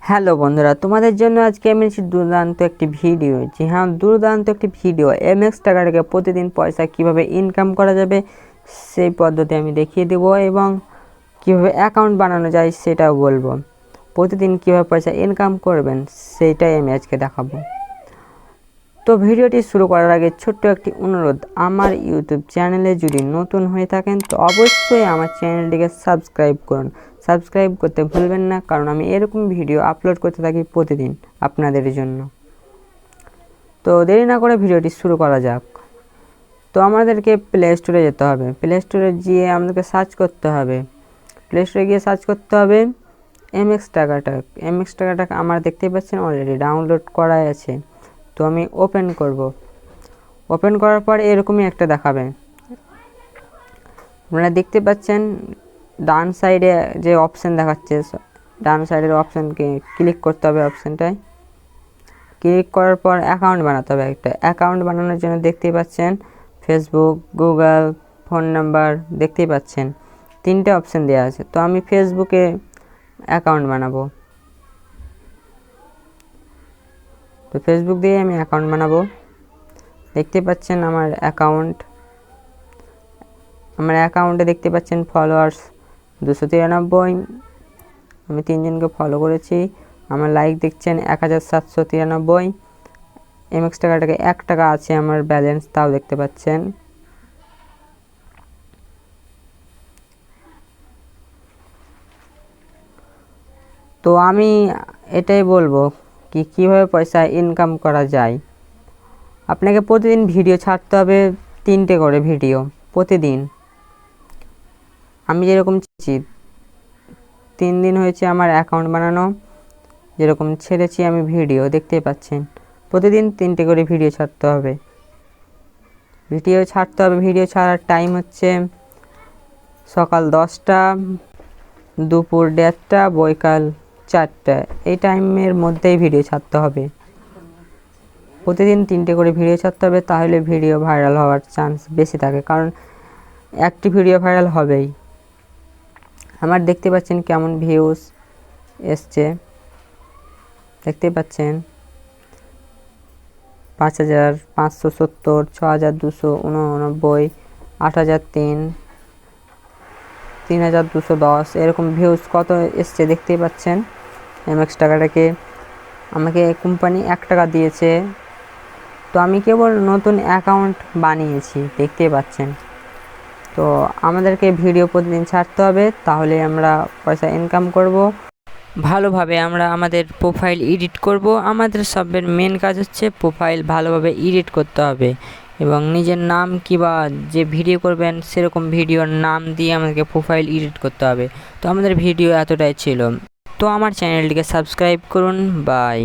Hello বন্ধুরা, তোমাদের জন্য আজকে আমি দুর্দান্ত একটি ভিডিও। জি হ্যাঁ, দুর্দান্ত একটি ভিডিও। এমএক্স টাকা থেকে প্রতিদিন পয়সা কিভাবে ইনকাম করা যাবে সেই পদ্ধতি আমি দেখিয়ে দেবো, এবং কিভাবে অ্যাকাউন্ট বানানো যায় সেটাও বলবো। প্রতিদিন কিভাবে পয়সা ইনকাম করবেন সেইটাই আমি আজকে দেখাবো। তো ভিডিওটি শুরু করার আগে ছোট্ট একটি অনুরোধ, আমার ইউটিউব চ্যানেলে যদি নতুন হয়ে থাকেন তো অবশ্যই আমার চ্যানেলটিকে সাবস্ক্রাইব করুন। সাবস্ক্রাইব করতে ভুলবেন না, কারণ আমি এরকম ভিডিও আপলোড করতে থাকি প্রতিদিন আপনাদের জন্য। তো দেরি না করে ভিডিওটি শুরু করা যাক। তো আমাদেরকে প্লে স্টোরে যেতে হবে। প্লে স্টোরে গিয়ে আমাদেরকে সার্চ করতে হবে। প্লে স্টোরে গিয়ে সার্চ করতে হবে এমএক্স টাকাটাক। এমএক্স টাকাটাক আমার দেখতেই পাচ্ছেন অলরেডি ডাউনলোড করাই আছে। তো আমি ওপেন করব। ওপেন করার পর এরকমই একটা দেখাবে। আপনারা দেখতে পাচ্ছেন ডান সাইডে যে অপশান দেখাচ্ছে, ডান সাইডের অপশানকে ক্লিক করতে হবে। অপশানটায় ক্লিক করার পর অ্যাকাউন্ট বানাতে হবে। একটা অ্যাকাউন্ট বানানোর জন্য দেখতেই পাচ্ছেন ফেসবুক, গুগল, ফোন নাম্বার দেখতেই পাচ্ছেন তিনটে অপশান দেওয়া আছে। তো আমি ফেসবুকে অ্যাকাউন্ট বানাবো। তো ফেসবুক দিয়ে আমি অ্যাকাউন্ট বানাবো। দেখতে পাচ্ছেন আমার অ্যাকাউন্টে দেখতে পাচ্ছেন ফলোয়ার্স 293। আমি 3 জনকে ফলো করেছি। আমার লাইক দেখছেন 1793। এমএক্স টাকাটাকে 1 টাকা আছে আমার ব্যালেন্স, তাও দেখতে পাচ্ছেন। তো আমি এটাই বলবো কিভাবে পয়সা ইনকাম করা যায়। আপনাকে প্রতিদিন ভিডিও ছাড়তে হবে, 3টে করে ভিডিও প্রতিদিন। আমি যেরকম 3 দিন হয়েছে আমার অ্যাকাউন্ট বানানো, যেরকম ছেড়েছি আমি ভিডিও দেখতেই পাচ্ছেন। প্রতিদিন 3টে করে ভিডিও ছাড়তে হবে। ভিডিও ছাড়ার টাইম হচ্ছে সকাল 10টা, দুপুর 1:30, বৈকাল 4টা। এই টাইমের মধ্যেই ভিডিও ছাড়তে হবে। প্রতিদিন 3টে করে ভিডিও ছাড়তে হবে, তাহলে ভিডিও ভাইরাল হওয়ার চান্স বেশি থাকে, কারণ একটি ভিডিও ভাইরাল হবেই। আমার দেখতে পাচ্ছেন কেমন ভিউজ এসছে, দেখতে পাচ্ছেন 5570, 6289, 8003, 3210 এরকম ভিউজ কত এসছে দেখতেই পাচ্ছেন। এমএক্স টাকাটাকে আমাকে কোম্পানি 1 টাকা দিয়েছে। তো আমি কেবল নতুন অ্যাকাউন্ট বানিয়েছি, দেখতেই পাচ্ছেন। তো আমাদেরকে ভিডিও প্রতিদিন ছাড়তে হবে, তাহলে আমরা পয়সা ইনকাম করব ভালোভাবে। আমরা আমাদের প্রোফাইল এডিট করব। আমাদের সবের মেন কাজ হচ্ছে প্রোফাইল ভালোভাবে এডিট করতে হবে, এবং নিজের নাম কিংবা যে ভিডিও করবেন সেরকম ভিডিওর নাম দিয়ে আমাদেরকে প্রোফাইল এডিট করতে হবে। তো আমাদের ভিডিও এতটাই ছিল। তো আমার চ্যানেলটিকে সাবস্ক্রাইব করুন। বাই।